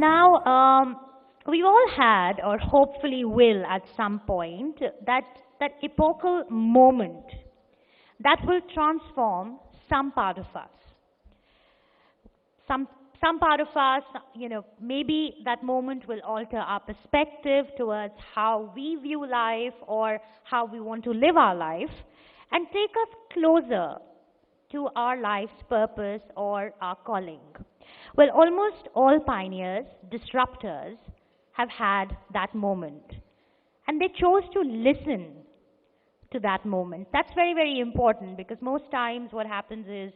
Now, we've all had, or hopefully will at some point, that epochal moment that will transform some part of us. Some part of us, maybe that moment will alter our perspective towards how we view life or how we want to live our life and take us closer to our life's purpose or our calling. Well, almost all pioneers, disruptors, have had that moment. And they chose to listen to that moment. That's very, very important, because most times what happens is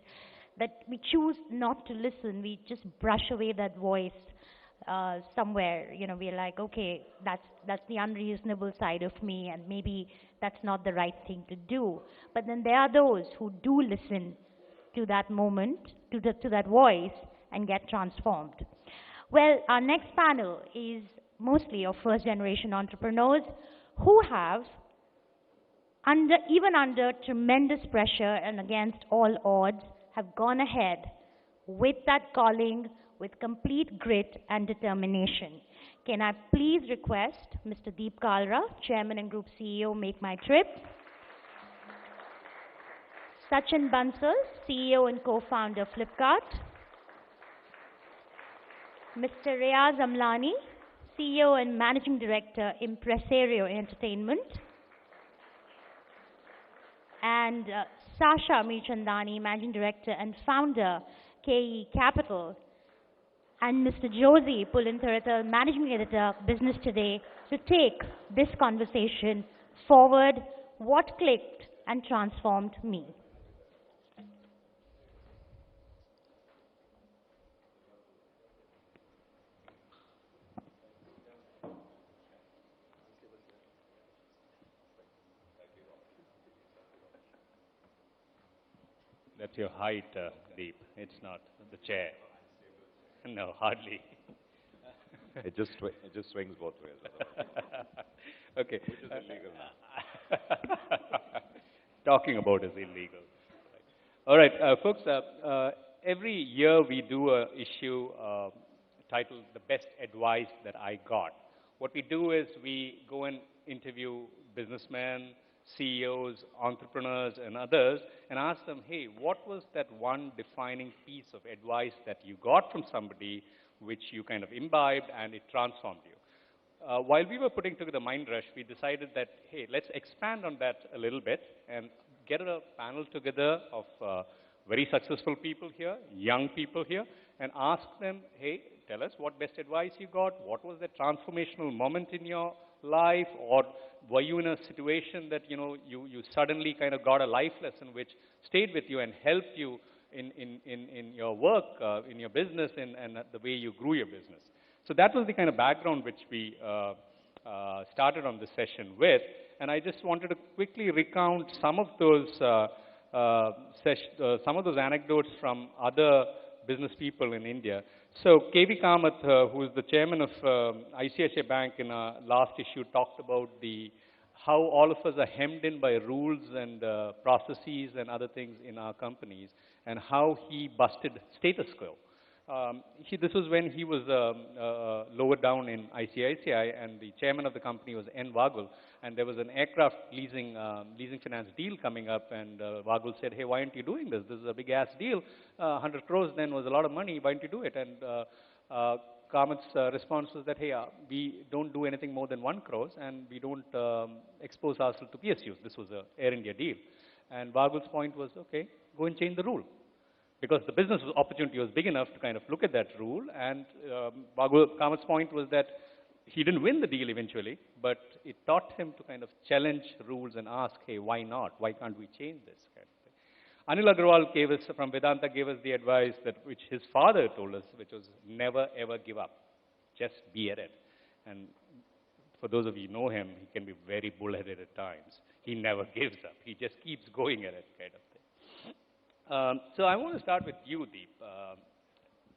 that we choose not to listen. We just brush away that voice somewhere. We're like, okay, that's the unreasonable side of me, and maybe that's not the right thing to do. But then there are those who do listen to that moment, to that voice, and get transformed. Well, our next panel is mostly of first-generation entrepreneurs who have, even under tremendous pressure and against all odds, have gone ahead with that calling with complete grit and determination. Can I please request Mr. Deep Kalra, Chairman and Group CEO, Make My Trip; Sachin Bansal, CEO and co-founder, Flipkart; Mr. Reyaz Amlani, CEO and Managing Director, Impresario Entertainment; and Sasha Mirchandani, Managing Director and Founder, KE Capital; and Mr. Josie Pulintharathal, Managing Editor, Business Today, to take this conversation forward. What clicked and transformed me? That's your height, Deep. It's not the chair. No, hardly. It just swings both ways. Okay. Which is illegal now. Talking about is illegal. All right, folks. Every year we do an issue titled "The Best Advice That I Got." What we do is we go and interview businessmen, CEOs, entrepreneurs, and others, and ask them, hey, what was that one defining piece of advice that you got from somebody which you kind of imbibed and it transformed you? While we were putting together MindRush, we decided that, hey, let's expand on that a little bit and get a panel together of very successful people here, young people here, and ask them, hey, tell us what best advice you got, what was the transformational moment in your life, or were you in a situation that you suddenly kind of got a life lesson which stayed with you and helped you in your work, in your business, and the way you grew your business. So that was the kind of background which we started on this session with, and I just wanted to quickly recount some of those anecdotes from other business people in India. So KV Kamath, who is the chairman of ICICI Bank, in our last issue talked about how all of us are hemmed in by rules and processes and other things in our companies, and how he busted status quo. This was when he was lower down in ICICI, and the chairman of the company was N. Vagul, and there was an aircraft leasing finance deal coming up, and Vagul said, hey, why aren't you doing this? This is a big-ass deal. 100 crores then was a lot of money. Why don't you do it? And Kamath's response was that, hey, we don't do anything more than 1 crore, and we don't expose ourselves to PSUs. This was an Air India deal. And Vagul's point was, okay, go and change the rule. Because the business opportunity was big enough to kind of look at that rule, and Kamath's point was that he didn't win the deal eventually, but it taught him to kind of challenge rules and ask, hey, why not? Why can't we change this? Kind of thing. Anil Agrawal from Vedanta gave us the advice which his father told us, which was never ever give up, just be at it. And for those of you who know him, he can be very bullheaded at times. He never gives up. He just keeps going at it, kind of thing. So I want to start with you, Deep.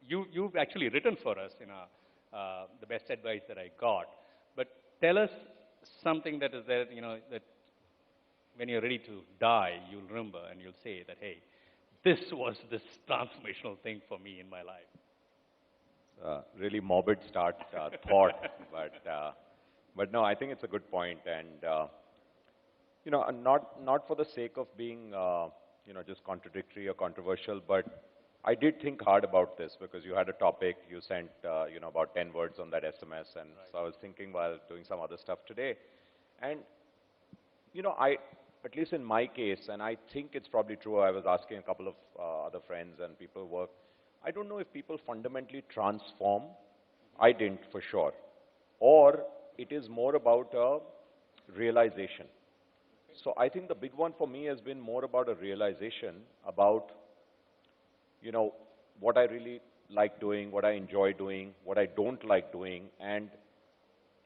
You've actually written for us in the best advice that I got. But tell us something that is there, that when you're ready to die, you'll remember and you'll say that, hey, this was this transformational thing for me in my life. really morbid start thought, but no, I think it's a good point, and you know, and not for the sake of being you know, just contradictory or controversial, but I did think hard about this because you had a topic, you sent you know, about 10 words on that SMS, and so I was thinking while doing some other stuff today, and you know, at least in my case, and I think it's probably true, I was asking a couple of other friends and people who work, I don't know if people fundamentally transform. I didn't for sure. Or it is more about a realization. So I think the big one for me has been more about a realization about, you know, what I really like doing, what I enjoy doing, what I don't like doing, and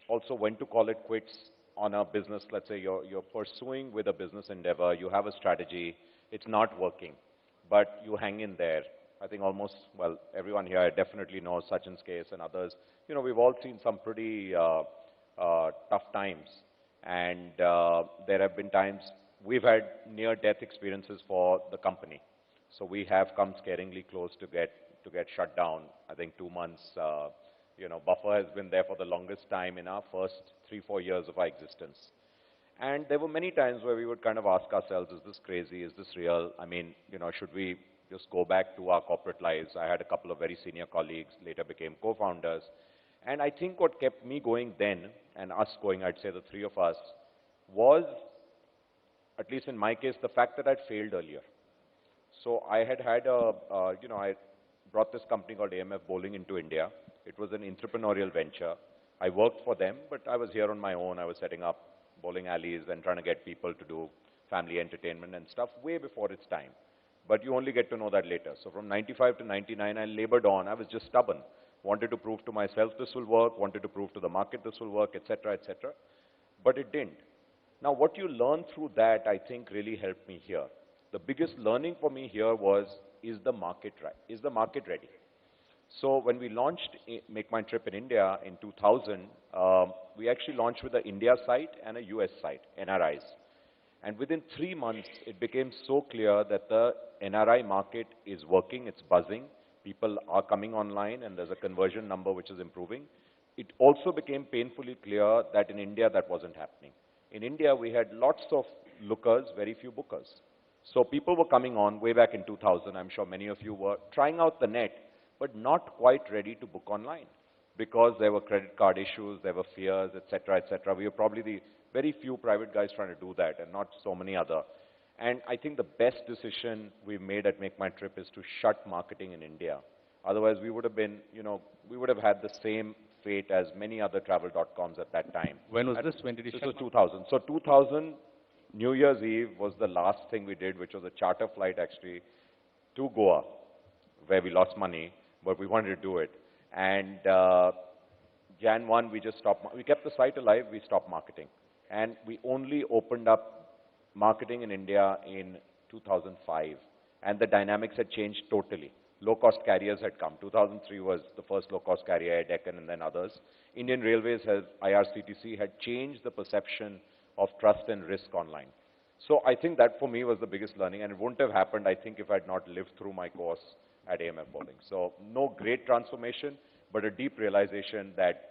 also when to call it quits on a business. Let's say you're pursuing with a business endeavor, you have a strategy, it's not working, but you hang in there. I think almost, well, everyone here definitely knows Sachin's case and others. You know, we've all seen some pretty tough times, and there have been times we've had near-death experiences for the company. So we have come scaringly close to get shut down. I think 2 months, you know, buffer has been there for the longest time in our first 3-4 years of our existence. And there were many times where we would kind of ask ourselves, is this crazy? Is this real? I mean, you know, should we just go back to our corporate lives? I had a couple of very senior colleagues, later became co-founders. And I think what kept me going then, and us going, I'd say the three of us, was, at least in my case, the fact that I'd failed earlier. So I had you know, I brought this company called AMF Bowling into India. It was an entrepreneurial venture. I worked for them, but I was here on my own. I was setting up bowling alleys and trying to get people to do family entertainment and stuff way before its time. But you only get to know that later. So from 95 to 99, I labored on. I was just stubborn. Wanted to prove to myself this will work, wanted to prove to the market this will work, etc., etc. But it didn't. Now, what you learn through that, I think, really helped me here. The biggest learning for me here was, is the market right? Is the market ready? So when we launched Make My Trip in India in 2000, we actually launched with an India site and a US site, NRIs. And within 3 months, it became so clear that the NRI market is working, it's buzzing, people are coming online, and there's a conversion number which is improving. It also became painfully clear that in India that wasn't happening. In India, we had lots of lookers, very few bookers. So people were coming on way back in 2000. I'm sure many of you were trying out the net, but not quite ready to book online because there were credit card issues, there were fears, etc., etc. We were probably the very few private guys trying to do that and not so many other. And I think the best decision we've made at Make My Trip is to shut marketing in India. Otherwise, we would have been, you know, we would have had the same fate as many other travel.coms at that time. When was this? When did you shut? This was 2000. So 2000, New Year's Eve was the last thing we did, which was a charter flight actually to Goa, where we lost money, but we wanted to do it. And Jan 1, we just stopped. We kept the site alive, we stopped marketing. And we only opened up marketing in India in 2005. And the dynamics had changed totally. Low-cost carriers had come. 2003 was the first low-cost carrier, Air Deccan and then others. Indian Railways, IRCTC, had changed the perception of trust and risk online. So I think that for me was the biggest learning, and it wouldn't have happened, I think, if I'd not lived through my course at AMF Bowling. So no great transformation, but a deep realization that,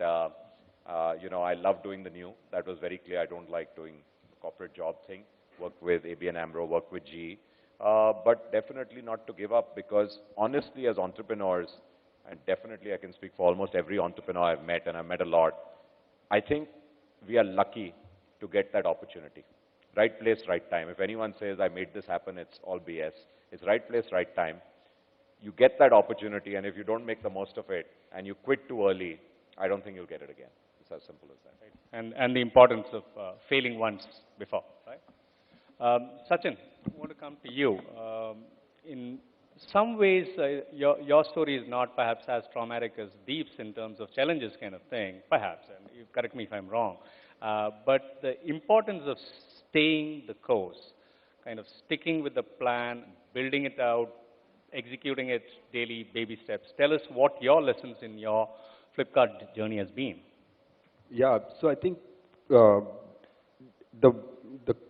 you know, I love doing the new. That was very clear. I don't like doing the corporate job thing. Worked with ABN AMRO, worked with GE. But definitely not to give up, because honestly, as entrepreneurs, and definitely I can speak for almost every entrepreneur I've met, and I've met a lot, I think we are lucky to get that opportunity. Right place, right time. If anyone says, I made this happen, it's all BS. It's right place, right time. You get that opportunity, and if you don't make the most of it, and you quit too early, I don't think you'll get it again. It's as simple as that. Right. And the importance of failing once before, right? Sachin, I want to come to you. In some ways, your story is not perhaps as traumatic as Deep's in terms of challenges kind of thing, perhaps, and you correct me if I'm wrong. But the importance of staying the course, kind of sticking with the plan, building it out, executing it daily, baby steps. Tell us what your lessons in your Flipkart journey has been. Yeah, so I think the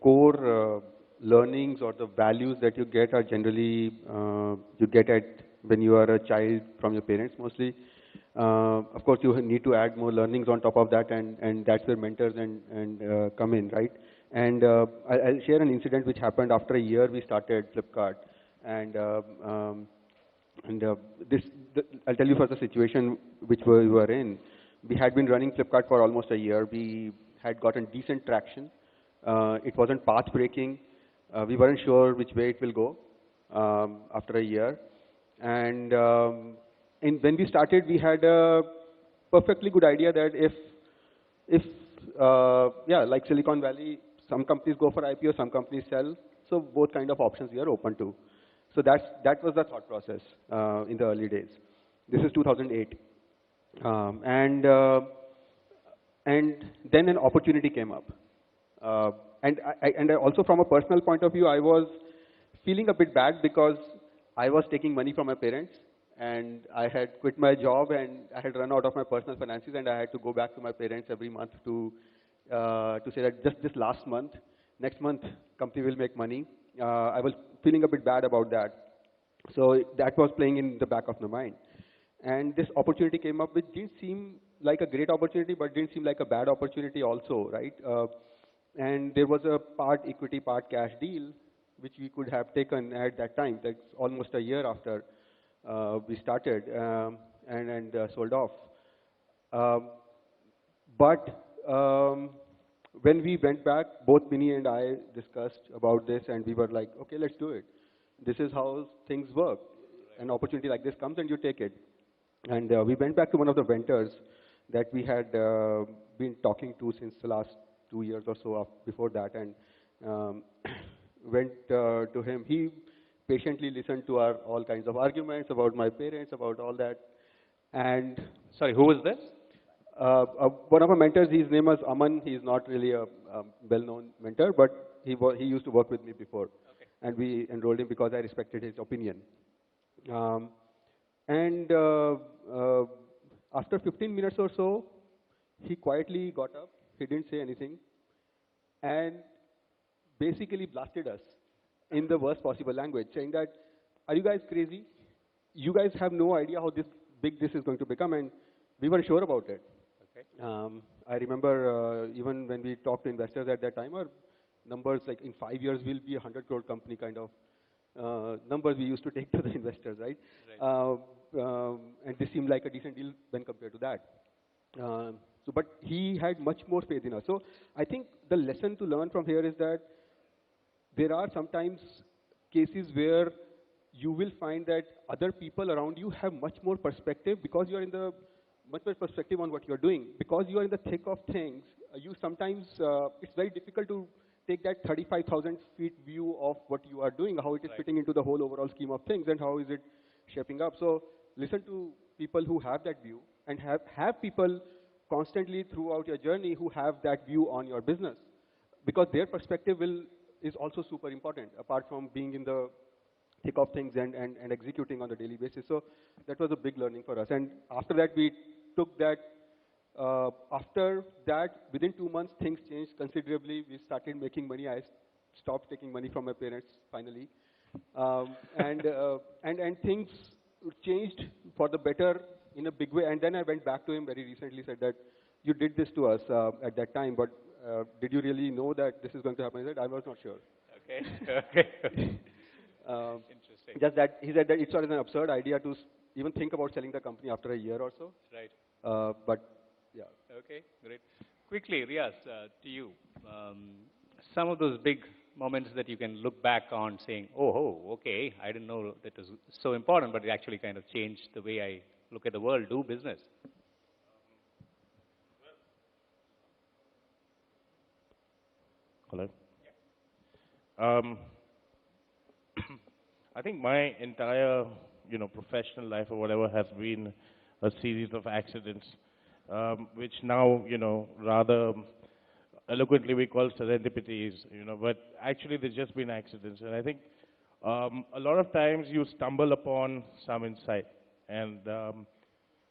core learnings or the values that you get are generally you get at when you are a child from your parents mostly. Of course, you need to add more learnings on top of that, and that's where mentors come in, right? And I'll share an incident which happened after a year we started Flipkart, and I'll tell you first the situation which we were in. We had been running Flipkart for almost a year. We had gotten decent traction. It wasn't path-breaking. We weren't sure which way it will go after a year. And when we started, we had a perfectly good idea that if like Silicon Valley, some companies go for IPO, some companies sell. So both kind of options we are open to. So that was the thought process in the early days. This is 2008. And then an opportunity came up. And I also from a personal point of view, I was feeling a bit bad because I was taking money from my parents and I had quit my job and I had run out of my personal finances and I had to go back to my parents every month to say that just this last month, next month, company will make money. I was feeling a bit bad about that. So that was playing in the back of my mind. And this opportunity came up, which didn't seem like a great opportunity, but didn't seem like a bad opportunity also, right? And there was a part equity, part cash deal, which we could have taken at that time. That's almost a year after we started and sold off. But when we went back, both Minnie and I discussed about this, and we were like, okay, let's do it. This is how things work. An opportunity like this comes and you take it. And we went back to one of the vendors that we had been talking to since the last 2 years or so before that, and went to him. He patiently listened to our all kinds of arguments about my parents, about all that. And Sorry, who was this? one of our mentors, his name was Aman. He's not really a well-known mentor, but he used to work with me before. Okay. And we enrolled him because I respected his opinion. After 15 minutes or so, he quietly got up. He didn't say anything. And basically blasted us in the worst possible language, saying that, are you guys crazy? You guys have no idea how big this is going to become, and we weren't sure about it. Okay. I remember even when we talked to investors at that time, our numbers like in 5 years we'll be a 100 crore company kind of numbers we used to take to the investors, right? And this seemed like a decent deal when compared to that. But he had much more faith in us. So I think the lesson to learn from here is that there are sometimes cases where you will find that other people around you have much more perspective because you are in the much more perspective on what you are doing. Because you are in the thick of things, you sometimes, it's very difficult to take that 35,000 feet view of what you are doing, how it is fitting into the whole overall scheme of things and how is it shaping up. So listen to people who have that view and have people constantly throughout your journey who have that view on your business, because their perspective is also super important apart from being in the thick of things and executing on a daily basis. So that was a big learning for us. And after that, we took that. After that, within 2 months, things changed considerably. We started making money. I stopped taking money from my parents finally, and things changed for the better in a big way. And then I went back to him very recently, said that you did this to us at that time, but did you really know that this is going to happen? He said, I was not sure. Okay. Okay. Interesting. Just that he said that it's sort of an absurd idea to even think about selling the company after a year or so. Right. But yeah. Okay, great. Quickly, Riaz, to you, some of those big moments that you can look back on saying, oh, okay, I didn't know that was so important, but it actually kind of changed the way I look at the world, do business. Hello. I think my entire, professional life or whatever has been a series of accidents, which now, rather eloquently we call serendipities, but actually they've just been accidents. And I think a lot of times you stumble upon some insight. And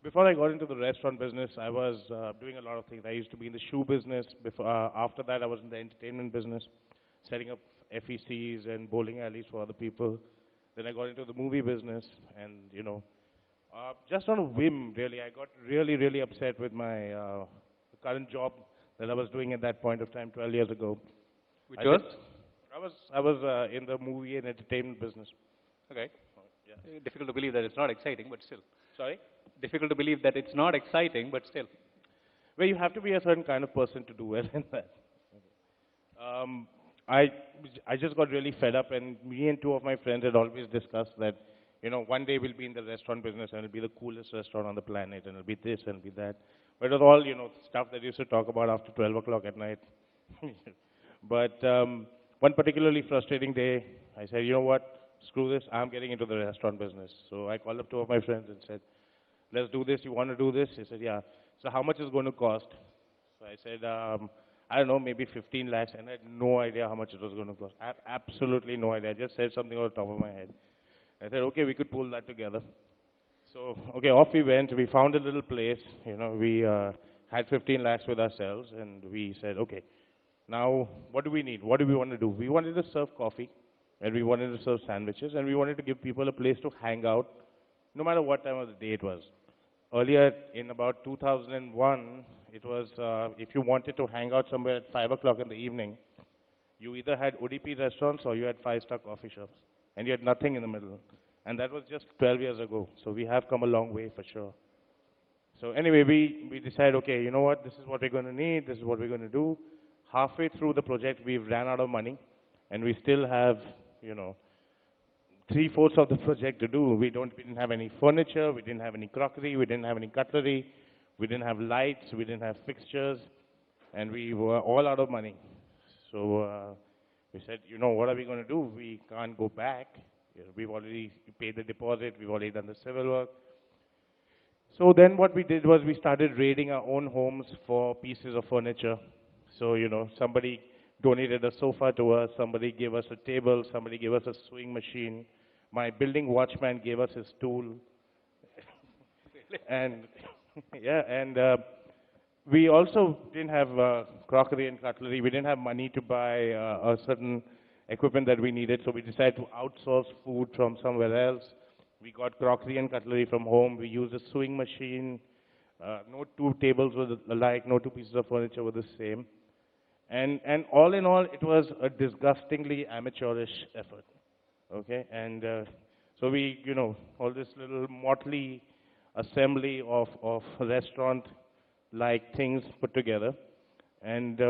before I got into the restaurant business, I was doing a lot of things. I used to be in the shoe business. After that, I was in the entertainment business, setting up FECs and bowling alleys for other people. Then I got into the movie business, and Just on a whim, really. I got really, really upset with my current job that I was doing at that point of time 12 years ago. Which I was? did- I was in the movie and entertainment business. Okay. Yeah. Difficult to believe that it's not exciting, but still. Sorry? Difficult to believe that it's not exciting, but still. Well, you have to be a certain kind of person to do well in that. I, I just got really fed up, and me and two of my friends had always discussed that, one day we'll be in the restaurant business, and it'll be the coolest restaurant on the planet, and it'll be this, and it'll be that. But it was all, stuff that you used to talk about after 12 o'clock at night. But one particularly frustrating day, I said, you know what, screw this, I'm getting into the restaurant business. So I called up two of my friends and said, let's do this, you want to do this? He said, yeah. So how much is it going to cost? So I said, I don't know, maybe 15 lakhs, and I had no idea how much it was going to cost. Absolutely no idea. I just said something on the top of my head. I said, okay, we could pull that together. So, okay, off we went. We found a little place. We had 15 lakhs with ourselves, and we said, okay, now what do we need? What do we want to do? We wanted to serve coffee, and we wanted to serve sandwiches, and we wanted to give people a place to hang out, no matter what time of the day it was. Earlier, in about 2001, it was, if you wanted to hang out somewhere at 5 o'clock in the evening, you either had UDP restaurants or you had five-star coffee shops, and you had nothing in the middle. And that was just 12 years ago, so we have come a long way for sure. So anyway, we decided, okay, you know what, this is what we're going to need, this is what we're going to do. Halfway through the project, we've ran out of money, and we still have, three-fourths of the project to do. We didn't have any furniture, we didn't have any crockery, we didn't have any cutlery, we didn't have lights, we didn't have fixtures, and we were all out of money. So we said, what are we going to do? We can't go back. We've already paid the deposit, we've already done the civil work. So then what we did was we started raiding our own homes for pieces of furniture. So, somebody donated a sofa to us, somebody gave us a table, somebody gave us a sewing machine. My building watchman gave us his tool. And, yeah, and we also didn't have crockery and cutlery. We didn't have money to buy a certain equipment that we needed, so we decided to outsource food from somewhere else. We got crockery and cutlery from home. We used a sewing machine. No two tables were alike, no two pieces of furniture were the same. And all in all, it was a disgustingly amateurish effort. Okay, and so we, all this little motley assembly of restaurant-like things put together. And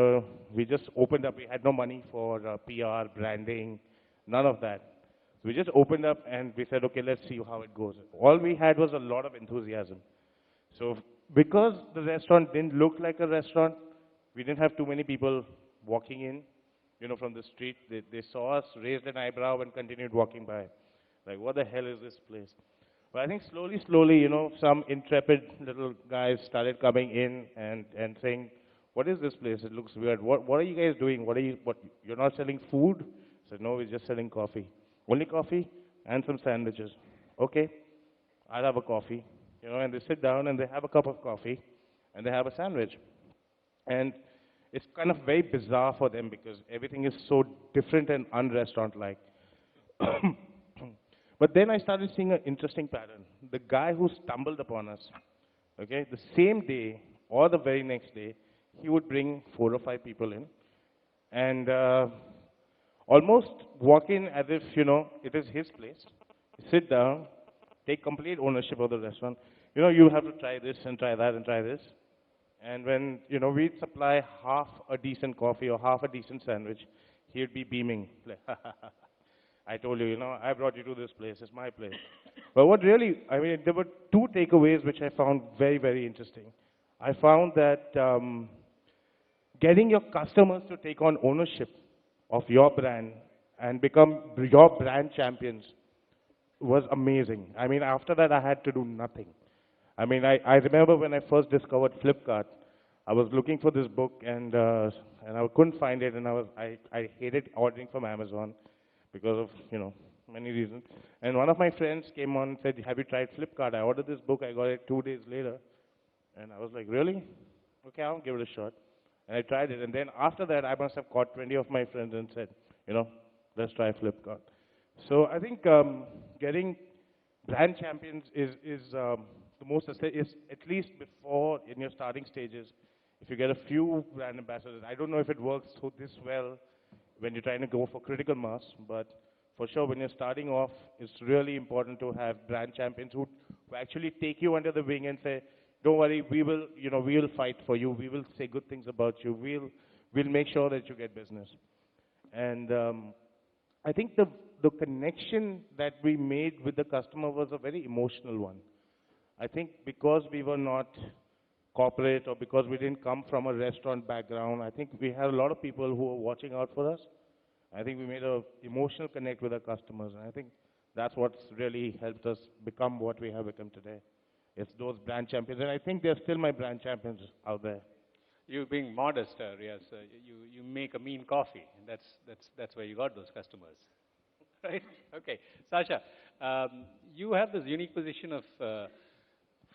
we just opened up. We had no money for PR, branding, none of that. We just opened up and we said, okay, let's see how it goes. All we had was a lot of enthusiasm. So because the restaurant didn't look like a restaurant, we didn't have too many people walking in, from the street. They saw us, raised an eyebrow, and continued walking by. Like, what the hell is this place? But I think slowly, some intrepid little guys started coming in and saying, what is this place? It looks weird. What are you guys doing? You're not selling food? I said, no, we're just selling coffee. Only coffee and some sandwiches. Okay, I'll have a coffee. And they sit down and they have a cup of coffee and they have a sandwich. And it's kind of very bizarre for them because everything is so different and un-restaurant-like. But then I started seeing an interesting pattern. The guy who stumbled upon us, okay, the same day or the very next day, he would bring 4 or 5 people in and almost walk in as if, it is his place, sit down, take complete ownership of the restaurant. You have to try this and try that and try this. And when, we'd supply half a decent coffee or half a decent sandwich, he'd be beaming. I told you, I brought you to this place, it's my place. But what really, there were 2 takeaways which I found very, very interesting. I found that getting your customers to take on ownership of your brand and become your brand champions was amazing. After that, I had to do nothing. I remember when I first discovered Flipkart, I was looking for this book and I couldn't find it, and I hated ordering from Amazon because of, many reasons. And one of my friends came on and said, have you tried Flipkart? I ordered this book, I got it 2 days later. And I was like, really? Okay, I'll give it a shot. And I tried it, and then after that, I must have caught 20 of my friends and said, let's try Flipkart. So I think getting brand champions is the most, is at least before in your starting stages, if you get a few brand ambassadors, I don't know if it works so this well when you're trying to go for critical mass, but for sure when you're starting off, it's really important to have brand champions who actually take you under the wing and say, don't worry, we will, we will fight for you, we will say good things about you, we'll make sure that you get business. And I think the connection that we made with the customer was a very emotional one. I think because we were not corporate or because we didn't come from a restaurant background, I think we had a lot of people who were watching out for us. I think we made an emotional connect with our customers, and I think that's what's really helped us become what we have become today. It's those brand champions, and I think they're still my brand champions out there. You being modest, Riaz, you make a mean coffee, and that's where you got those customers, right? Okay, Sasha, you have this unique position of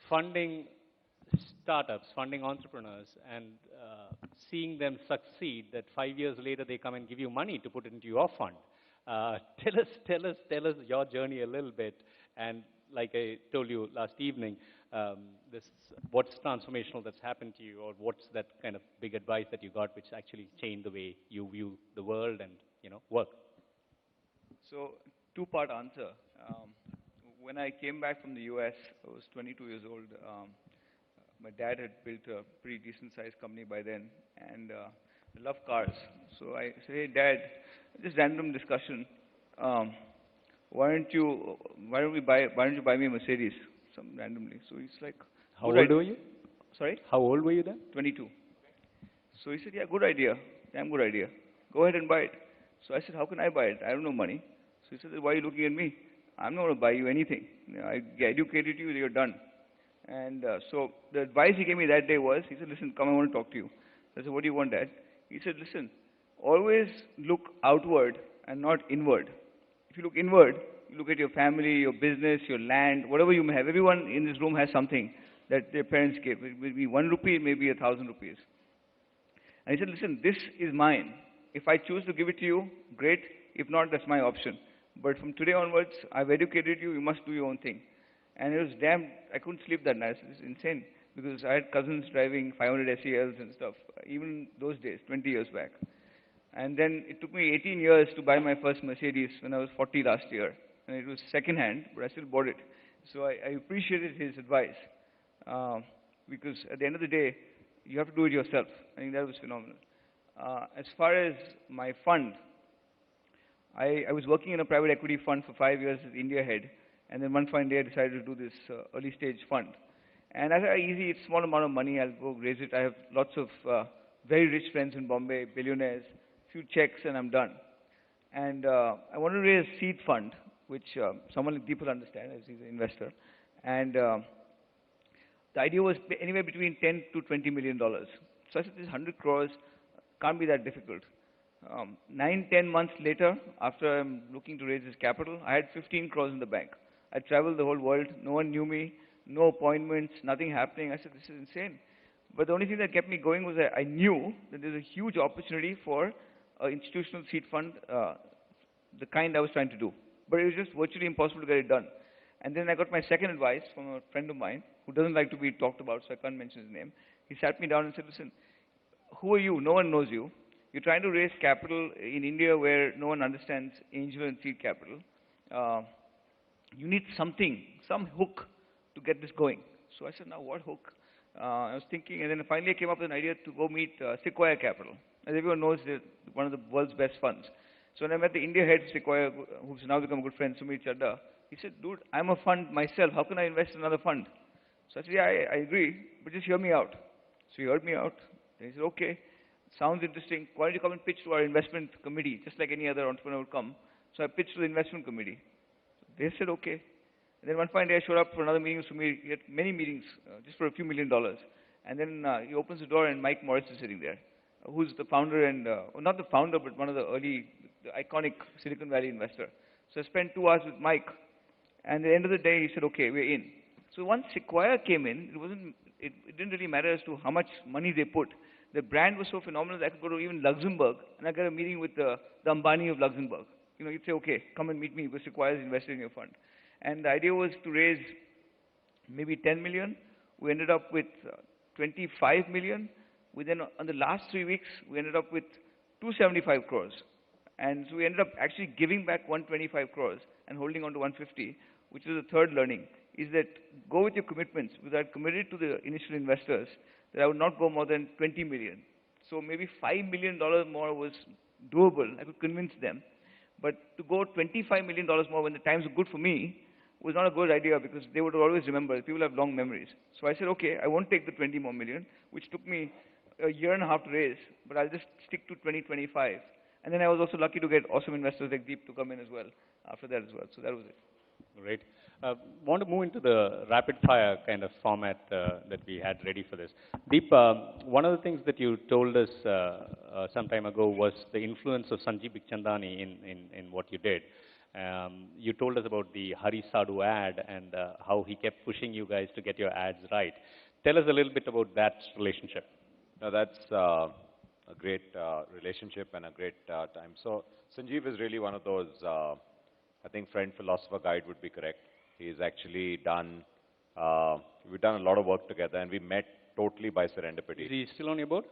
funding startups, funding entrepreneurs, and seeing them succeed. That 5 years later they come and give you money to put it into your fund. Tell us your journey a little bit, and like I told you last evening, what's transformational that's happened to you, or what's that kind of big advice that you got which actually changed the way you view the world and work? So, two-part answer. When I came back from the US, I was 22 years old. My dad had built a pretty decent-sized company by then, and I love cars. So I said, "Hey, Dad, just random discussion. Why don't you buy me a Mercedes?" Some randomly. So he's like, "How old were you?" Sorry? How old were you then? 22. So he said, "Yeah, good idea. Damn good idea. Go ahead and buy it." So I said, "How can I buy it? I don't know money." So he said, "Why are you looking at me? I'm not going to buy you anything. I educated you, you're done." And so the advice he gave me that day was, he said, "Listen, come, I want to talk to you." I said, "What do you want, Dad?" He said, "Listen, always look outward and not inward. If you look inward, you look at your family, your business, your land, whatever you may have. Everyone in this room has something that their parents gave. It may be 1 rupee, it may be 1,000 rupees. And he said, "Listen, this is mine. If I choose to give it to you, great. If not, that's my option. But from today onwards, I've educated you, you must do your own thing." And it was I couldn't sleep that night. It was insane, because I had cousins driving 500 SELs and stuff, even those days, 20 years back. And then it took me 18 years to buy my first Mercedes when I was 40 last year. And it was second-hand, but I still bought it. So I appreciated his advice, because at the end of the day, you have to do it yourself. I think that was phenomenal. As far as my fund, I was working in a private equity fund for 5 years as India head. And then one fine day I decided to do this early stage fund. And I said, easy, it's small amount of money, I'll go raise it. I have lots of very rich friends in Bombay, billionaires, few checks, and I'm done. And I wanted to raise a seed fund, which someone like Deep will understand, as he's an investor. And the idea was anywhere between 10 to 20 million dollars. So I said, this 100 crores can't be that difficult. 9-10 months later, after I'm looking to raise this capital, I had 15 crores in the bank. I traveled the whole world. No one knew me. No appointments. Nothing happening. I said, this is insane. But the only thing that kept me going was that I knew that there's a huge opportunity for an institutional seed fund, the kind I was trying to do. But it was just virtually impossible to get it done. And then I got my second advice from a friend of mine who doesn't like to be talked about, so I can't mention his name. He sat me down and said, "Listen, who are you? No one knows you. You're trying to raise capital in India where no one understands angel and seed capital. You need something, some hook to get this going." So I said, "Now what hook?" I was thinking, and then finally I came up with an idea to go meet Sequoia Capital. As everyone knows, they're one of the world's best funds. So when I met the India head of Sequoia, who's now become a good friend, Sumit Chadda, he said, "Dude, I'm a fund myself. How can I invest in another fund?" So I said, "Yeah, I agree, but just hear me out." So he heard me out. Then he said, "Okay, sounds interesting. Why don't you come and pitch to our investment committee, just like any other entrepreneur would come." So I pitched to the investment committee. They said, "Okay." And then one fine day I showed up for another meeting with Sumit. He had many meetings, just for a few $1 million. And then he opens the door and Mike Morris is sitting there, who's the founder and, well, not the founder, but one of the iconic Silicon Valley investor. So I spent 2 hours with Mike. And at the end of the day, he said, "Okay, we're in." So once Sequoia came in, it didn't really matter as to how much money they put. The brand was so phenomenal that I could go to even Luxembourg and I got a meeting with the Ambani of Luxembourg. you'd say, okay, come and meet me, this requires investing in your fund. And the idea was to raise maybe 10 million. We ended up with 25 million. Within on the last 3 weeks, we ended up with 275 crores. And so we ended up actually giving back 125 crores and holding on to 150, which is the third learning, is that go with your commitments. Because I committed to the initial investors that I would not go more than 20 million. So maybe $5 million more was doable. I could convince them. But to go $25 million more when the times were good for me was not a good idea, because they would always remember. People have long memories. So I said, okay, I won't take the 20 more million, which took me a year and a half to raise, but I'll just stick to 2025. And then I was also lucky to get awesome investors like Deep to come in as well after that as well. So that was it. Great. Want to move into the rapid fire kind of format that we had ready for this. Deep, one of the things that you told us some time ago was the influence of Sanjeev Bikhchandani in what you did. You told us about the Hari Sadhu ad and how he kept pushing you guys to get your ads right. Tell us a little bit about that relationship. No, that's a great relationship and a great time. So Sanjeev is really one of those, I think friend, philosopher, guide would be correct. He's actually done, we've done a lot of work together, and we met totally by serendipity. Is he still on your board?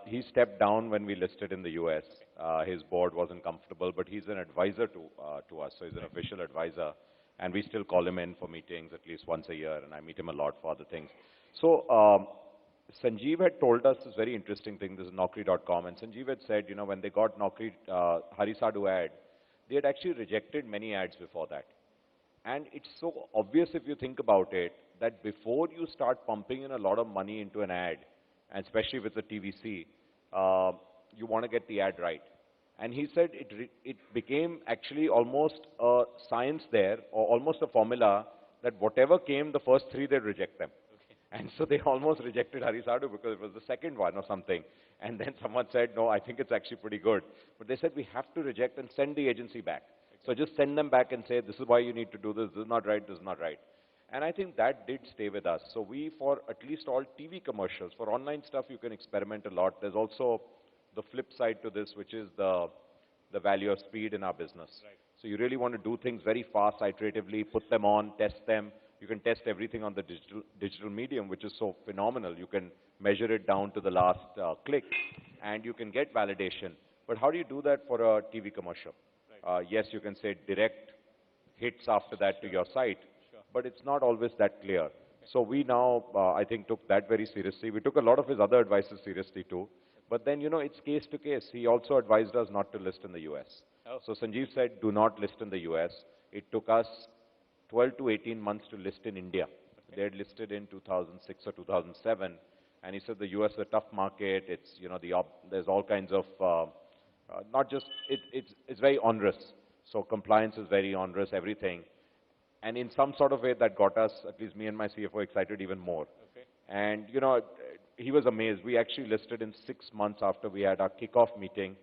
He stepped down when we listed in the US. His board wasn't comfortable, but he's an advisor to us, so he's an official advisor. And we still call him in for meetings at least once a year, and I meet him a lot for other things. So Sanjeev had told us this very interesting thing. This is Naukri.com, and Sanjeev had said, when they got Naukri, Hari Sadhu ad, they had actually rejected many ads before that. And it's so obvious if you think about it, that before you start pumping in a lot of money into an ad, and especially with the TVC, you want to get the ad right. And he said it became actually almost a science there, or almost a formula, that whatever came, the first three, they'd reject them. And so they almost rejected Hari Sadhu because it was the second one or something. And then someone said, no, I think it's actually pretty good. But they said, we have to reject and send the agency back. So just send them back and say, this is why you need to do this, this is not right, this is not right. And I think that did stay with us. So we, for at least all TV commercials, for online stuff, you can experiment a lot. There's also the flip side to this, which is the value of speed in our business. Right. So you really want to do things very fast, iteratively, put them on, test them. You can test everything on the digital medium, which is so phenomenal. You can measure it down to the last click, and you can get validation. But how do you do that for a TV commercial? Right. Yes, you can say direct hits after that to your site, but it's not always that clear. So we now, I think, took that very seriously. We took a lot of his other advices seriously too. But then, it's case to case. He also advised us not to list in the US. Oh. So Sanjeev said, do not list in the US. It took us 12 to 18 months to list in India. Okay. They had listed in 2006 or 2007. And he said the US is a tough market. It's, there's all kinds of, not just, it's very onerous. So compliance is very onerous, everything. And in some sort of way that got us, at least me and my CFO, excited even more. Okay. And, he was amazed. We actually listed in 6 months after we had our kickoff meeting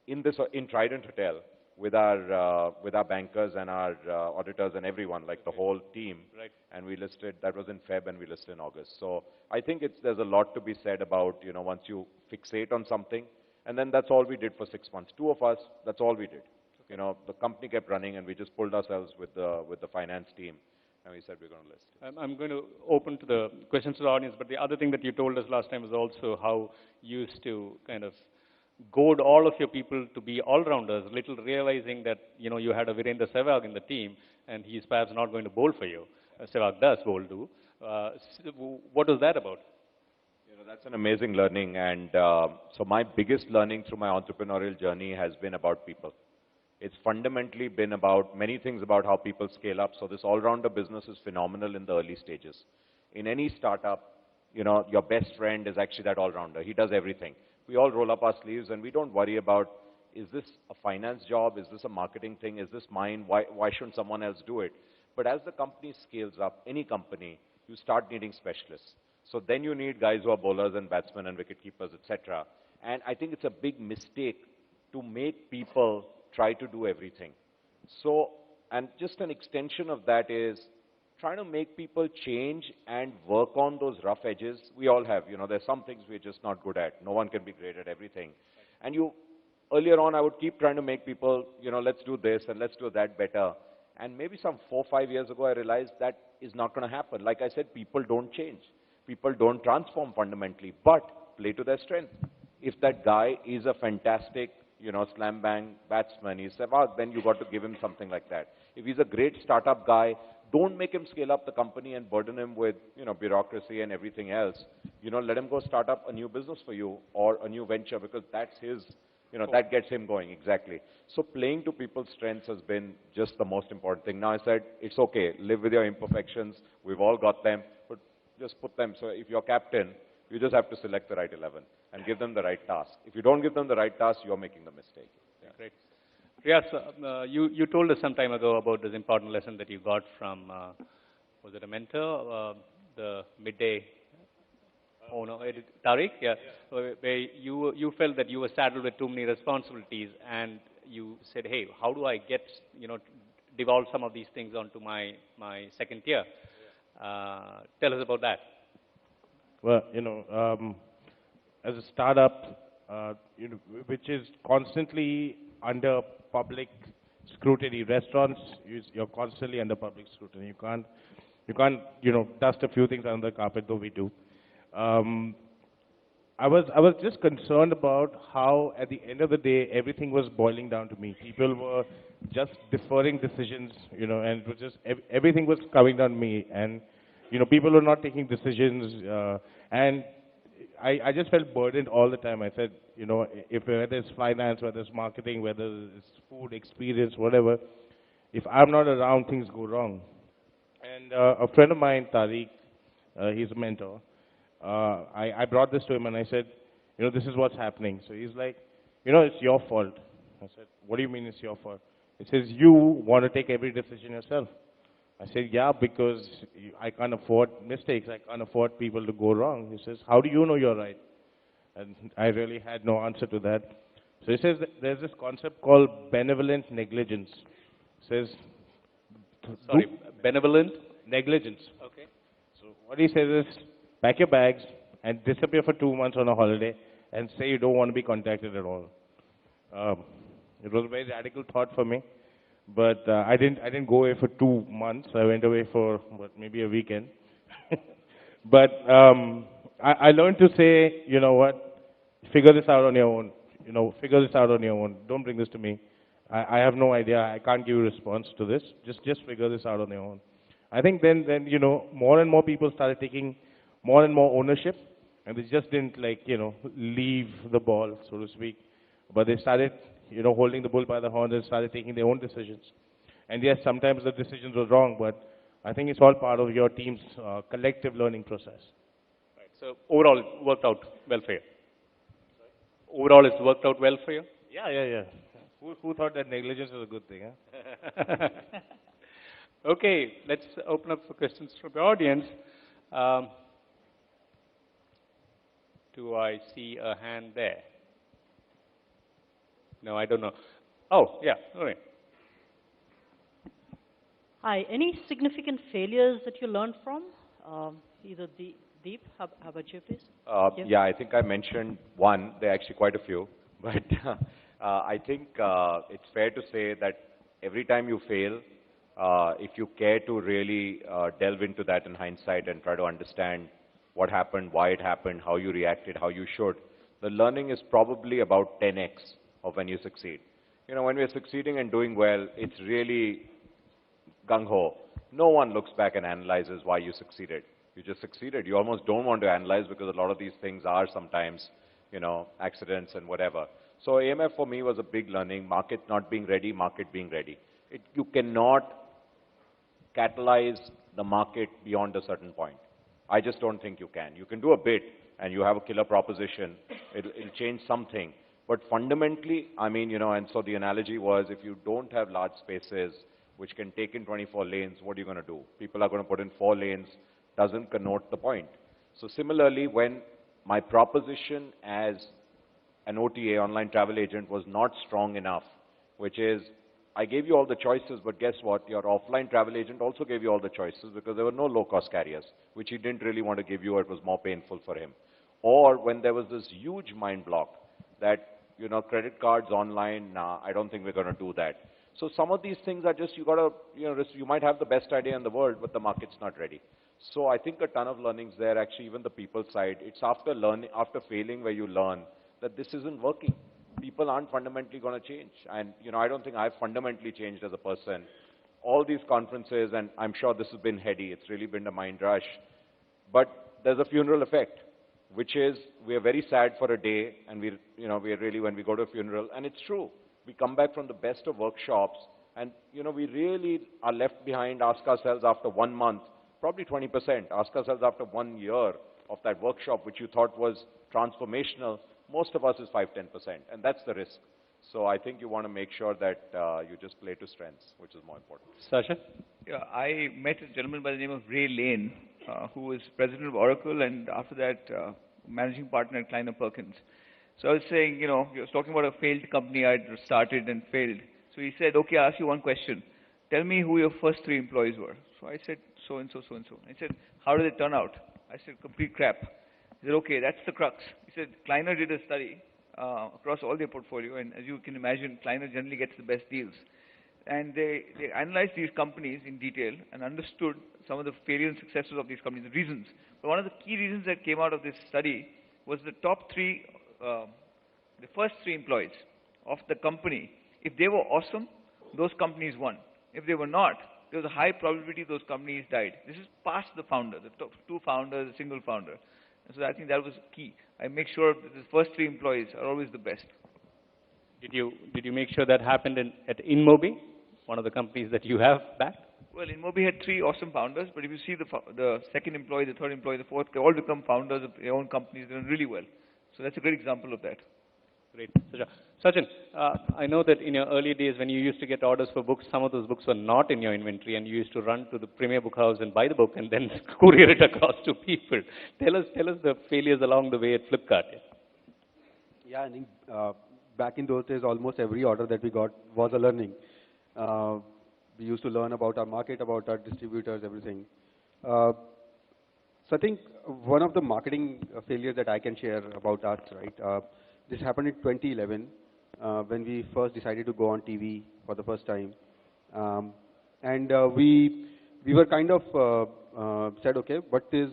in Trident Hotel with our bankers and our auditors and everyone, like the whole team. Right. And we listed, that was in Feb, and we listed in August. So I think there's a lot to be said about, once you fixate on something, and then that's all we did for 6 months. Two of us, that's all we did. The company kept running, and we just pulled ourselves with the finance team, and we said we're going to list. I'm going to open to the questions to the audience, but the other thing that you told us last time was also how you used to kind of goad all of your people to be all-rounders, little realizing that, you had a Virendra Sehwag in the team, and he's perhaps not going to bowl for you. Sehwag does bowl do. What was that about? That's an amazing learning, and so my biggest learning through my entrepreneurial journey has been about people. It's fundamentally been about many things about how people scale up. So this all-rounder business is phenomenal in the early stages. In any startup, your best friend is actually that all-rounder. He does everything. We all roll up our sleeves, and we don't worry about, is this a finance job? Is this a marketing thing? Is this mine? Why shouldn't someone else do it? But as the company scales up, any company, you start needing specialists. So then you need guys who are bowlers and batsmen and wicket keepers, etc. And I think it's a big mistake to make people try to do everything. So, and just an extension of that is trying to make people change and work on those rough edges. We all have, there's some things we're just not good at. No one can be great at everything. And you earlier on, I would keep trying to make people, let's do this and let's do that better. And maybe some 4 or 5 years ago, I realized that is not going to happen. Like I said, people don't change. People don't transform fundamentally, but play to their strength. If that guy is a fantastic, slam bang batsman, then you got to give him something like that. If he's a great startup guy, don't make him scale up the company and burden him with, bureaucracy and everything else. Let him go start up a new business for you or a new venture, because that's his, that gets him going, exactly. So playing to people's strengths has been just the most important thing. Now I said, it's okay, live with your imperfections. We've all got them, but just put them. So if you're captain, you just have to select the right 11 and give them the right task. If you don't give them the right task, you're making the mistake. Yeah. Great. Riyaz, you told us some time ago about this important lesson that you got from, was it a mentor, the midday owner, Tariq? Yeah. Where you felt that you were saddled with too many responsibilities, and you said, hey, how do I get, devolve some of these things onto my second tier? Tell us about that. Well, as a startup, which is constantly under public scrutiny, restaurants, you're constantly under public scrutiny. You can't, dust a few things under the carpet, though we do. I was just concerned about how, at the end of the day, everything was boiling down to me. People were just deferring decisions, and it was just everything was coming down to me, and people were not taking decisions, and I just felt burdened all the time. I said, whether it's finance, whether it's marketing, whether it's food experience, whatever, if I'm not around, things go wrong. And a friend of mine, Tariq, he's a mentor. I brought this to him and I said, this is what's happening. So he's like, it's your fault. I said, what do you mean it's your fault? He says, you want to take every decision yourself. I said, yeah, because I can't afford mistakes. I can't afford people to go wrong. He says, how do you know you're right? And I really had no answer to that. So he says, there's this concept called benevolent negligence. He says, sorry, benevolent? Negligence. Okay. So what he says is, pack your bags and disappear for 2 months on a holiday and say you don't want to be contacted at all. It was a very radical thought for me, but I didn't go away for 2 months. I went away for maybe a weekend. But I learned to say, you know what, figure this out on your own. Figure this out on your own. Don't bring this to me. I have no idea. I can't give you a response to this. Just figure this out on your own. I think then more and more people started taking more and more ownership, and they just didn't leave the ball, so to speak, but they started holding the bull by the horns and started taking their own decisions. And yes, sometimes the decisions were wrong, but I think it's all part of your team's collective learning process. Right. So overall, it worked out well for you. Overall, it's worked out well for you. Yeah. Who thought that negligence was a good thing? Huh? Okay, let's open up for questions from the audience. Do I see a hand there? No, I don't know. Oh, yeah, okay. Hi, any significant failures that you learned from? Either Deep, how about you, please? Yeah, I think I mentioned one. There are actually quite a few. But I think it's fair to say that every time you fail, if you care to really delve into that in hindsight and try to understand what happened, why it happened, how you reacted, how you should, the learning is probably about 10x of when you succeed. When we're succeeding and doing well, it's really gung-ho. No one looks back and analyzes why you succeeded. You just succeeded. You almost don't want to analyze because a lot of these things are sometimes, accidents and whatever. So AMF for me was a big learning. Market not being ready, market being ready. You cannot catalyze the market beyond a certain point. I just don't think you can. You can do a bit and you have a killer proposition. It'll change something. But fundamentally, and so the analogy was if you don't have large spaces which can take in 24 lanes, what are you going to do? People are going to put in 4 lanes, doesn't connote the point. So similarly, when my proposition as an OTA, online travel agent, was not strong enough, which is I gave you all the choices, but guess what? Your offline travel agent also gave you all the choices because there were no low-cost carriers, which he didn't really want to give you, or it was more painful for him. Or when there was this huge mind block that you know, credit cards online, nah, I don't think we're going to do that. So some of these things are just, you got to, you know, you might have the best idea in the world, but the market's not ready. So I think a ton of learnings there, actually, even the people side. It's after learning, after failing where you learn that this isn't working. People aren't fundamentally going to change. And, you know, I don't think I've fundamentally changed as a person. All these conferences, and I'm sure this has been heady, it's really been a mind rush. But there's a funeral effect, which is we are very sad for a day, and we, you know, we are really, when we go to a funeral, and it's true. We come back from the best of workshops, and, you know, we really are left behind, ask ourselves after 1 month, probably 20%, ask ourselves after 1 year of that workshop, which you thought was transformational, most of us is 5–10%, and that's the risk. So I think you want to make sure that you just play to strengths, which is more important. Sasha? Yeah, I met a gentleman by the name of Ray Lane, who was president of Oracle, and after that, managing partner at Kleiner Perkins. So I was saying, you know, he was talking about a failed company I'd started and failed. So he said, okay, I'll ask you one question. Tell me who your first 3 employees were. So I said, so-and-so, so-and-so. He said, how did it turn out? I said, complete crap. He said, okay, that's the crux. He said, Kleiner did a study across all their portfolio, and as you can imagine, Kleiner generally gets the best deals. And they analyzed these companies in detail and understood some of the failure and successes of these companies, the reasons. But one of the key reasons that came out of this study was the top 3, the first 3 employees of the company. If they were awesome, those companies won. If they were not, there was a high probability those companies died. This is past the founder, the top 2 founders, a single founder. And so I think that was key. I make sure that the first 3 employees are always the best. Did you make sure that happened at InMobi, one of the companies that you have backed? Well, InMobi had 3 awesome founders, but if you see the second employee, the third employee, the fourth, they all become founders of their own companies. They're doing really well. So that's a great example of that. Great. Sachin, I know that in your early days when you used to get orders for books, some of those books were not in your inventory, and you used to run to the premier book house and buy the book and then courier it across to people. Tell us the failures along the way at Flipkart. Yeah, I think back in those days, almost every order that we got was a learning. We used to learn about our market, about our distributors, everything. So I think one of the marketing failures that I can share about us, right? This happened in 2011 when we first decided to go on TV for the first time, and we were kind of said, okay, what is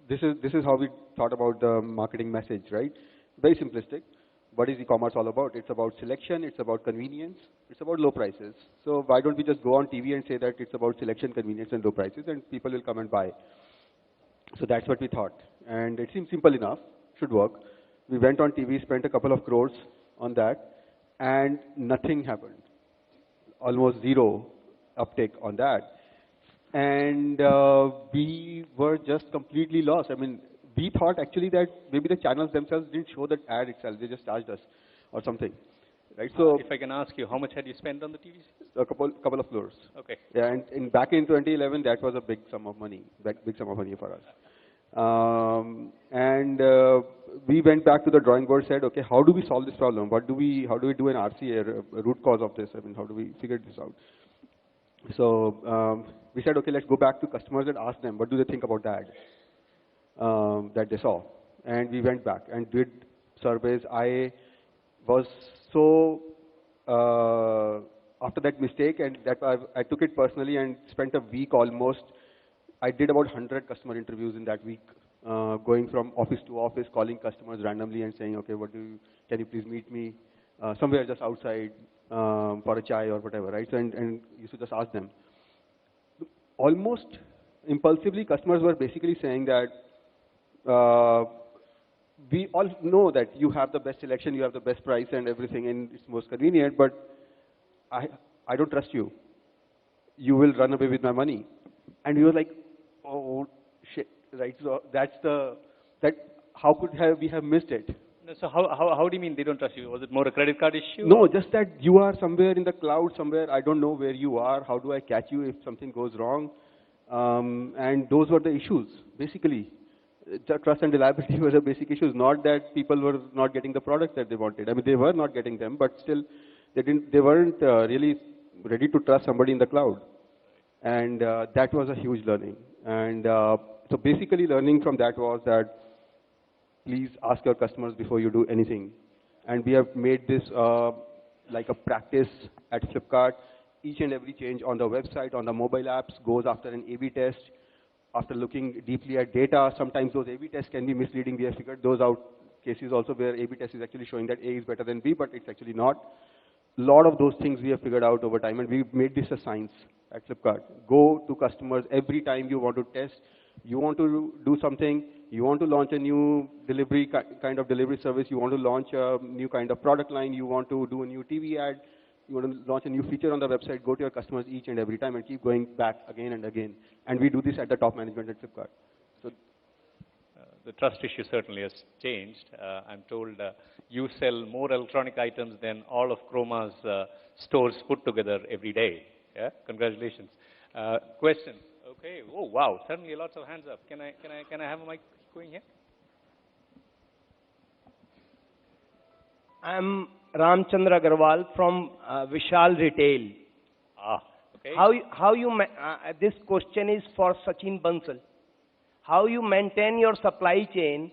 this is how we thought about the marketing message, right? Very simplistic. What is e-commerce all about? It's about selection, it's about convenience, it's about low prices. So why don't we just go on TV and say that it's about selection, convenience, and low prices, and people will come and buy. So that's what we thought. And it seemed simple enough, should work. We went on TV, spent a couple of crores on that, and nothing happened. Almost zero uptake on that. And we were just completely lost. I mean, we thought actually that maybe the channels themselves didn't show that ad itself. They just charged us or something. Right? So if I can ask you, how much had you spent on the TV? A couple of crores. Okay. Yeah, and back in 2011, that was a big sum of money, big sum of money for us. We went back to the drawing board, said, okay, how do we solve this problem? How do we do an RCA, a root cause of this? I mean, how do we figure this out? So we said, okay, let's go back to customers and ask them, what do they think about the ad that they saw? And we went back and did surveys. I was so, after that mistake, and that I took it personally and spent a week almost. I did about 100 customer interviews in that week, going from office to office, calling customers randomly and saying, okay, can you please meet me somewhere just outside for a chai or whatever, right? So, and used to just ask them. Almost impulsively, customers were basically saying that, we all know that you have the best selection, you have the best price and everything, and it's most convenient, but I don't trust you. You will run away with my money. And we were like, oh, shit, right? So how could we have missed it? So how do you mean they don't trust you? Was it more a credit card issue? No, just that you are somewhere in the cloud, somewhere, I don't know where you are, how do I catch you if something goes wrong? And those were the issues, basically. The trust and reliability were the basic issues, not that people were not getting the products that they wanted. I mean, they were not getting them, but still, they weren't really ready to trust somebody in the cloud. And that was a huge learning. And so basically learning from that was that please ask your customers before you do anything. And we have made this like a practice at Flipkart. Each and every change on the website, on the mobile apps, goes after an A/B test. After looking deeply at data, sometimes those A/B tests can be misleading. We have figured those out cases also where A/B test is actually showing that A is better than B, but it's actually not. A lot of those things we have figured out over time, and we've made this a science at Flipkart. Go to customers every time you want to test, you want to do something, you want to launch a new delivery kind of delivery service, you want to launch a new kind of product line, you want to do a new TV ad, you want to launch a new feature on the website, go to your customers each and every time and keep going back again and again. And we do this at the top management at Flipkart. So the trust issue certainly has changed. I'm told you sell more electronic items than all of Chroma's stores put together every day. Yeah, congratulations. Questions? Okay. Oh wow, suddenly lots of hands up. Can I have a mic going here? I'm Ramchandra Agarwal from Vishal Retail. Okay. This question is for Sachin Bansal. How you maintain your supply chain?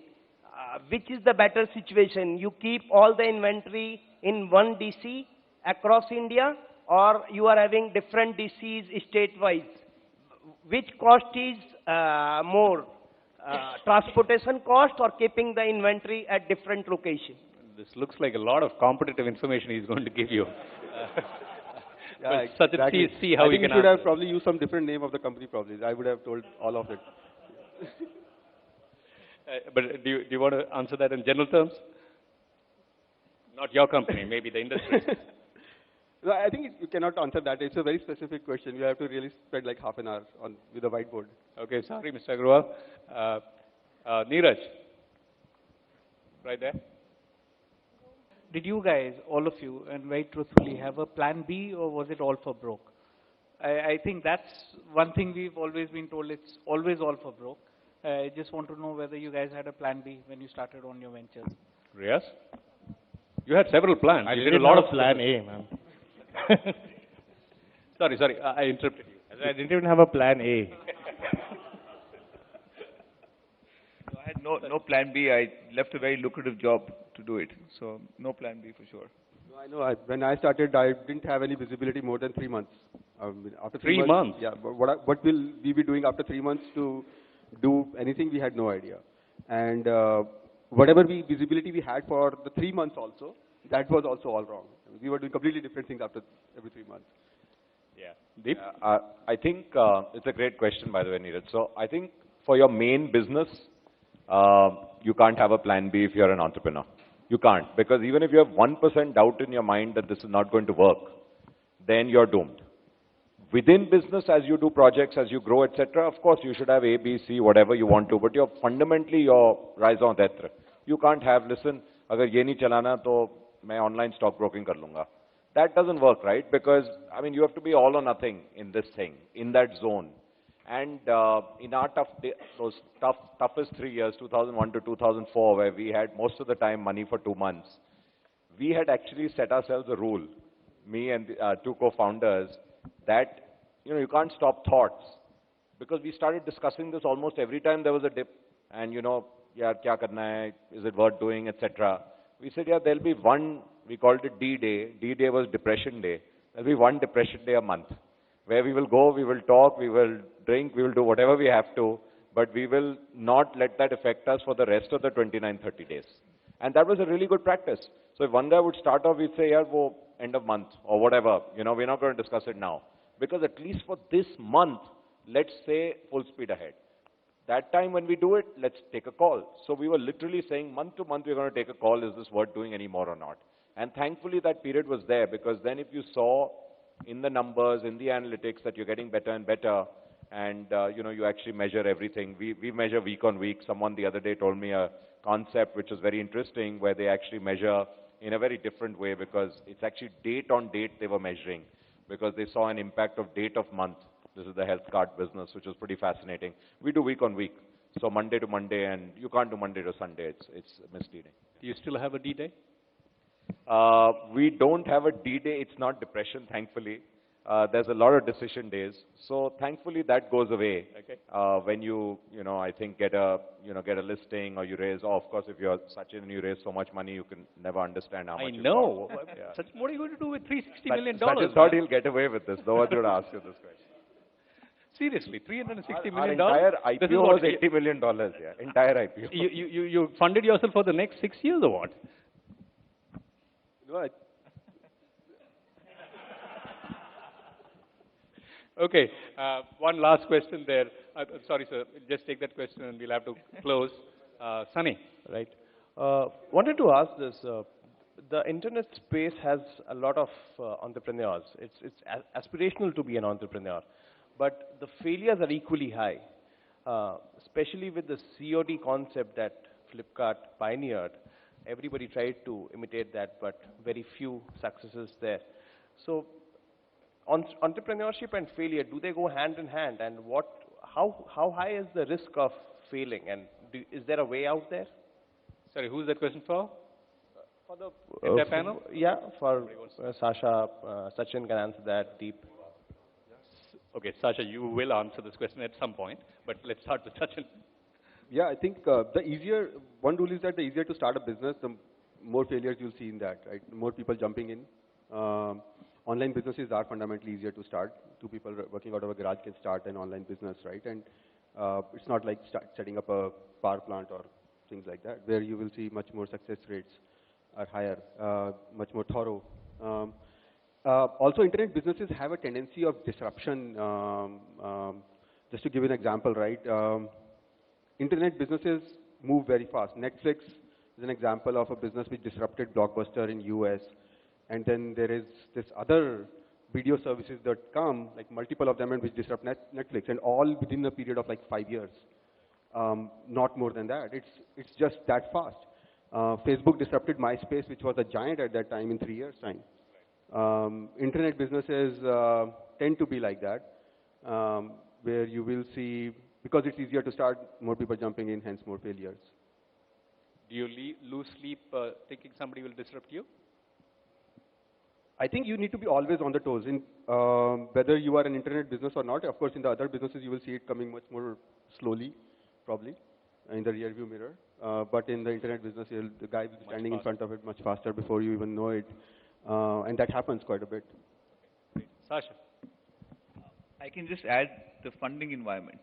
Which is the better situation? You keep all the inventory in one DC across India, or you are having different DCs state-wise? Which cost is more? Transportation cost or keeping the inventory at different locations? This looks like a lot of competitive information he's going to give you. yeah, Sachin, see how I think you can you should have answer. probably used some different name of the company probably. I would have told all of it. But do you want to answer that in general terms? Not your company, maybe the industry. No, I think you cannot answer that. It's a very specific question. You have to really spend like half an hour with a whiteboard. Okay, sorry, Mr. Agarwal. Neeraj, right there. Did you guys, all of you, and very truthfully, have a plan B, or was it all for broke? I think that's one thing we've always been told, it's always all for broke. I just want to know whether you guys had a plan B when you started on your ventures. Riyaz? You had several plans. I You did did a lot of plan A, man. Sorry, I interrupted you. I didn't even have a plan A. I had no plan B. I left a very lucrative job to do it. So no plan B for sure. No, I know. When I started, I didn't have any visibility more than 3 months. After 3 months? Yeah. But what will we be doing after 3 months to do anything? We had no idea. And whatever visibility we had for the 3 months also, that was also all wrong. We were doing completely different things after every 3 months. Yeah. Deep? I think it's a great question, by the way, Neeraj. So I think for your main business, you can't have a plan B if you're an entrepreneur. You can't, because even if you have 1% doubt in your mind that this is not going to work, then you're doomed. Within business, as you do projects, as you grow, etc., of course, you should have A, B, C, whatever you want to, but you're fundamentally your raison d'etre. You can't have, listen, agar ye nahi chalana, to main online stock broking kar lunga. That doesn't work, right? Because, I mean, you have to be all or nothing in this thing, in that zone. And in our those toughest 3 years, 2001 to 2004, where we had most of the time money for 2 months, we had actually set ourselves a rule, me and the 2 co-founders, that you can't stop thoughts. Because we started discussing this almost every time there was a dip, and yaar, kya karna hai, is it worth doing, etc. We said, yeah, there'll be one, we called it D-Day. D-Day was Depression Day. There'll be one Depression Day a month, where we will go, we will talk, we will drink, we will do whatever we have to, but we will not let that affect us for the rest of the 29, 30 days. And that was a really good practice. So if one guy would start off, we'd say, yeah, wo end of month, or whatever, we're not going to discuss it now. Because at least for this month, let's say full speed ahead. That time when we do it, let's take a call. So we were literally saying month to month, we're going to take a call, is this worth doing anymore or not? And thankfully that period was there, because then if you saw in the numbers, in the analytics, that you're getting better and better, and you actually measure everything. We measure week on week. Someone the other day told me a concept which was very interesting, where they actually measure in a very different way, because it's actually date on date they were measuring, because they saw an impact of date of month. This is the health card business, which was pretty fascinating. We do week on week, so Monday to Monday, and you can't do Monday to Sunday. It's misleading. Do you still have a D-Day? We don't have a D-Day. It's not depression, thankfully. there's a lot of decision days. So thankfully that goes away. Okay. When I think get a listing or you raise, of course, if you're Sachin and you raise so much money, you can never understand how much I know. Yeah. Sachin, what are you going to do with $360 But million? Sachin thought he'll get away with this. No one would ask you this question. Seriously, $360 Our million? entire This is IPO what was $80 million, yeah. Entire IPO. you funded yourself for the next 6 years or what? Right. Okay, one last question there. Sorry, sir, just take that question and we'll have to close. Sunny. Right. Wanted to ask this. The internet space has a lot of entrepreneurs. It's aspirational to be an entrepreneur, but the failures are equally high, especially with the COD concept that Flipkart pioneered. Everybody tried to imitate that, but very few successes there. So, entrepreneurship and failure, do they go hand in hand? And how high is the risk of failing? And is there a way out there? Sorry, who's that question for? For the entire panel? Yeah, for Sasha, Sachin can answer that. Deep. Okay, Sasha, you will answer this question at some point, but let's start with Sachin. Yeah, I think one rule is that the easier to start a business, the more failures you'll see in that, right? The more people jumping in. Online businesses are fundamentally easier to start. Two people working out of a garage can start an online business, right? And it's not like setting up a power plant or things like that, where you will see much more success rates are higher, much more thorough. Also, internet businesses have a tendency of disruption. Just to give you an example, right? Internet businesses move very fast. Netflix is an example of a business which disrupted Blockbuster in US. And then there is this other video services that come, like multiple of them, and which disrupt Netflix, and all within a period of like 5 years. Not more than that. It's just that fast. Facebook disrupted MySpace, which was a giant at that time, in 3 years' time. Internet businesses tend to be like that, where you will see, because it's easier to start, more people jumping in, hence more failures. Do you lose sleep thinking somebody will disrupt you? I think you need to be always on the toes, in whether you are an internet business or not. Of course, in the other businesses, you will see it coming much more slowly, probably, in the rear view mirror. But in the internet business, the guy will be standing in front of it much faster before you even know it. And that happens quite a bit. Great. Sasha. I can just add the funding environment.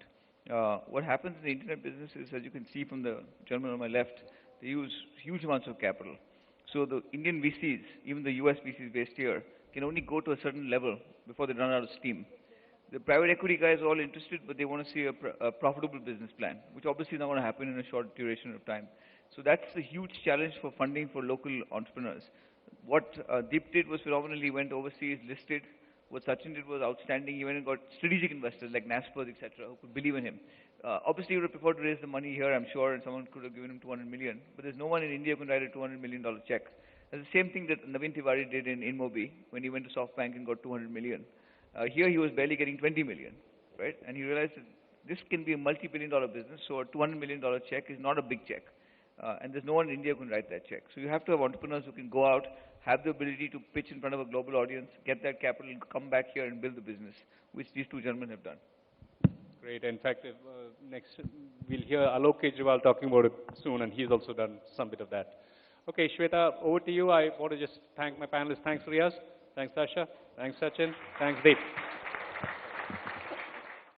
What happens in the internet business is, as you can see from the gentleman on my left, they use huge amounts of capital. So the Indian VCs, even the US VCs based here, can only go to a certain level before they run out of steam. The private equity guys are all interested, but they want to see a profitable business plan, which obviously is not going to happen in a short duration of time. So that's the huge challenge for funding for local entrepreneurs. What Deep did was phenomenally went overseas, listed. What Sachin did was outstanding. He went and got strategic investors like Naspers, etc., who could believe in him. Obviously, he would have preferred to raise the money here, I'm sure, and someone could have given him 200 million. But there's no one in India who can write a $200 million check. That's the same thing that Naveen Tiwari did in InMobi when he went to SoftBank and got 200 million. Here he was barely getting 20 million, right? And he realized that this can be a multi-billion-dollar business, so a $200 million check is not a big check. And there's no one in India who can write that check. So you have to have entrepreneurs who can go out, have the ability to pitch in front of a global audience, get that capital, come back here and build the business, which these two gentlemen have done. Great. In fact, next we'll hear Alok Kejriwal talking about it soon, and he's also done some bit of that. Okay, Shweta, over to you. I want to just thank my panelists. Thanks, Riaz. Thanks, Sasha. Thanks, Sachin. Thanks, Deep.